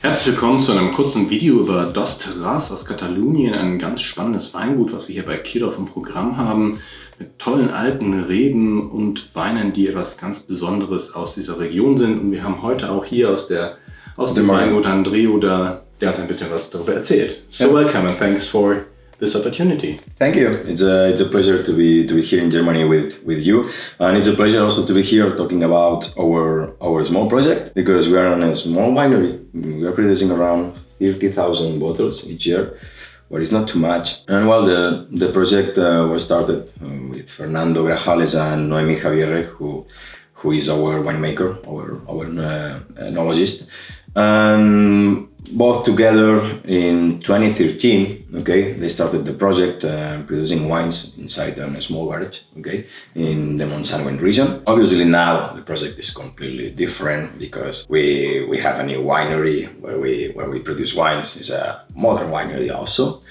Herzlich willkommen zu einem kurzen Video über Dosterras aus Katalonien, ein ganz spannendes Weingut, was wir hier bei Kirdorf im Programm haben, mit tollen alten Reben und Weinen, die etwas ganz Besonderes aus dieser Region sind. Und wir haben heute auch hier aus dem Weingut Andreu da, der uns ein bisschen was darüber erzählt. So welcome and thanks for this opportunity. Thank you. It's a pleasure to be here in Germany with you, and it's a pleasure also to be here talking about our small project, because we are in a small winery. We are producing around 30,000 bottles each year, but it's not too much. And well, the project was started with Fernando Grajales and Noemi Javier, who is our winemaker, our enologist, and both together in 2013. Okay, they started the project producing wines inside a small garage. Okay, in the Montsant wine region. Obviously now the project is completely different because we have a new winery where we produce wines. It's a modern winery also,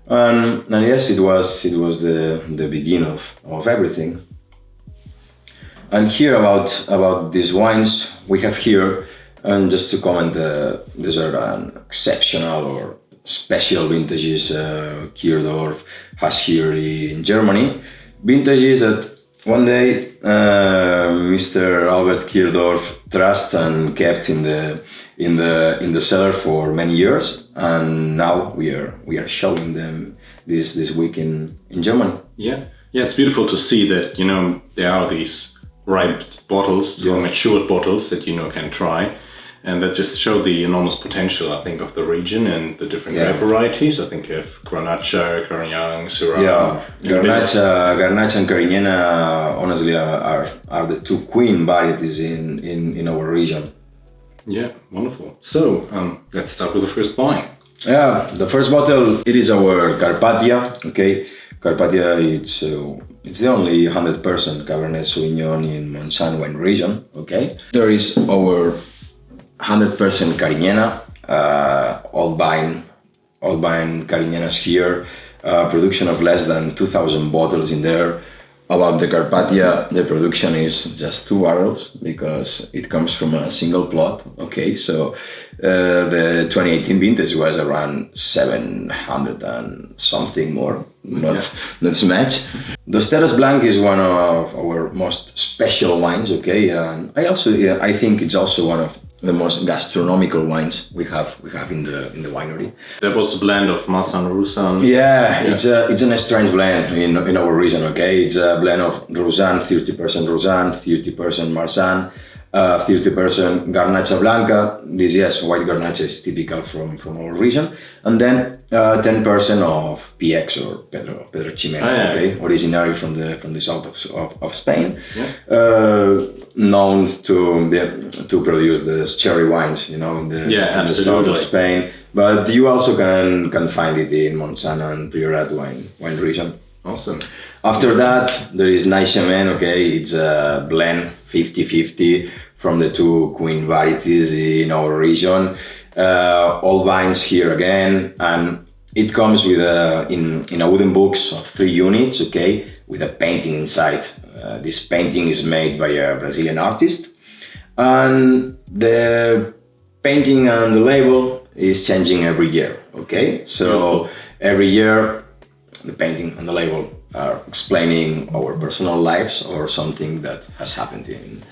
and yes, it was the beginning of everything. And here about these wines we have here. And just to comment, these are an exceptional or special vintages Kirdorf has here in Germany. Vintages that one day Mr. Albert Kirdorf trusted and kept in the cellar for many years, and now we are showing them this week in Germany. Yeah, it's beautiful to see that there are these ripe bottles, matured bottles that can try. And that just show the enormous potential, I think, of the region and the different grape varieties. I think you have Garnacha, Carignan, Syrah. Yeah, Garnacha and Carignana, honestly, are the two queen varieties in our region. Yeah, wonderful. So let's start with the first wine. Yeah, the first bottle, it is our Carpathia. Okay, Carpathia, it's the only 100% Cabernet Sauvignon in Montsant wine region. Okay, there is our 100% Carignana, old vine Carignanas here, production of less than 2,000 bottles in there. About the Carpathia, the production is just 2 barrels because it comes from a single plot. Okay, so the 2018 vintage was around 700 and something more, not so much. Dosterras Blanc is one of our most special wines. Okay, and I think it's also one of the most gastronomical wines we have in the winery. That was a blend of Marsanne and Roussanne. Yeah, it's a strange blend in our region. Okay, it's a blend of Roussanne, 30% Roussanne, 30% Marsanne, 30% Garnacha Blanca. This white Garnacha is typical from our region, and then 10% of PX or Pedro Ximénez. Okay, originally from the south of Spain. Yeah. Known to produce the cherry wines, in the south of Spain. But you also can find it in Montsant and Priorat wine region. Awesome. After that, there is Naichemen. Okay, it's a blend 50-50 from the two queen varieties in our region. Old vines here again, and it comes with in a wooden box of 3 units. Okay, with a painting inside. This painting is made by a Brazilian artist, and the painting and the label is changing every year. Okay, so every year the painting and the label are explaining our personal lives or something that has happened in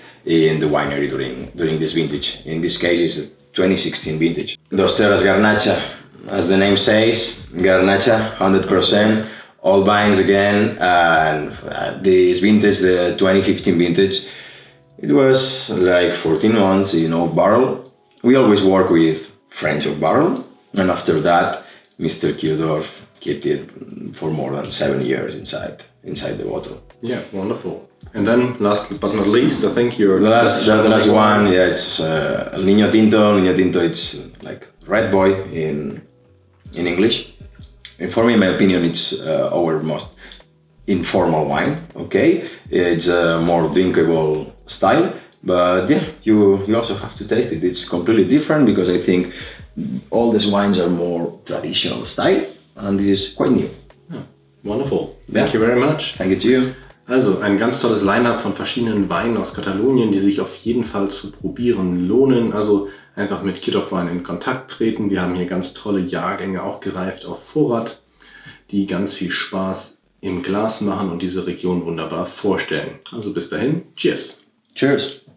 the winery during this vintage. In this case, it's the 2016 vintage. Dosterras Garnacha, as the name says, Garnacha, 100%. Old vines again, and this vintage, the 2015 vintage, it was like 14 months in oak barrel. We always work with French oak barrel, and after that, Mr. Kirdorf kept it for more than 7 years inside the bottle. Yeah, wonderful. And then, last but not least, I think the last one. Yeah, it's El Niño Tinto. Niño Tinto, it's like red boy in English. And for me, in my opinion, it's our most informal wine. Okay, it's a more drinkable style, but yeah, you also have to taste it. It's completely different because I think all these wines are more traditional style, and this is quite new. Yeah, wonderful. Thank you very much. Thank you to you. Also ein ganz tolles Line-up von verschiedenen Weinen aus Katalonien, die sich auf jeden Fall zu probieren lohnen. Also einfach mit Kirchhoff-Wein in Kontakt treten. Wir haben hier ganz tolle Jahrgänge, auch gereift auf Vorrat, die ganz viel Spaß im Glas machen und diese Region wunderbar vorstellen. Also bis dahin, cheers! Cheers!